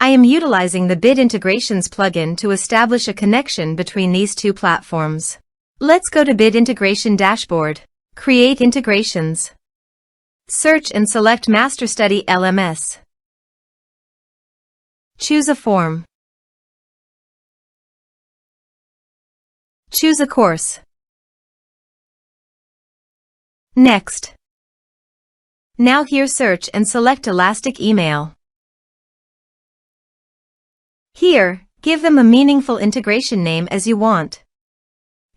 I am utilizing the Bid Integrations plugin to establish a connection between these two platforms. Let's go to Bid Integration Dashboard. Create Integrations. Search and select MasterStudy LMS. Choose a form. Choose a course. Next. Now here search and select Elastic Email. Here, give them a meaningful integration name as you want.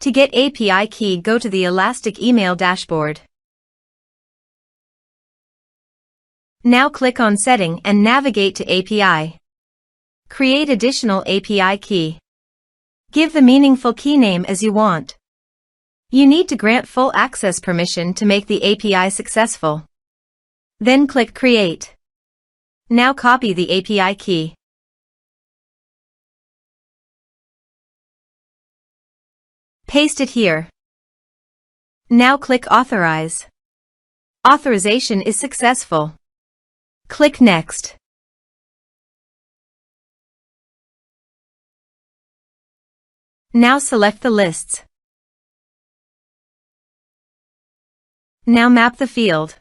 To get API key, go to the Elastic Email dashboard. Now click on Setting and navigate to API. Create additional API key. Give the meaningful key name as you want. You need to grant full access permission to make the API successful. Then click Create. Now copy the API key. Paste it here. Now click Authorize. Authorization is successful. Click Next. Now select the lists. Now map the field.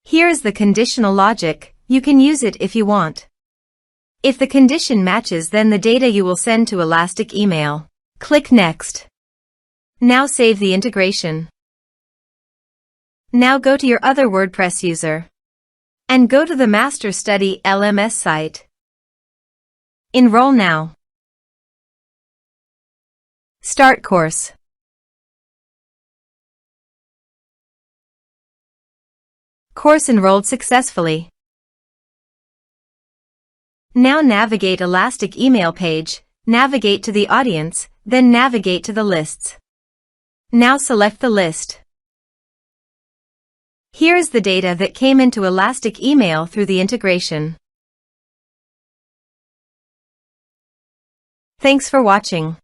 Here is the conditional logic. You can use it if you want. If the condition matches, then the data you will send to Elastic Email. Click Next. Now save the integration. Now go to your other WordPress user and go to the MasterStudy LMS site. Enroll now. Start course. Course enrolled successfully. Now navigate Elastic Email page, navigate to the audience, then navigate to the lists. Now select the list. Here is the data that came into Elastic Email through the integration. Thanks for watching.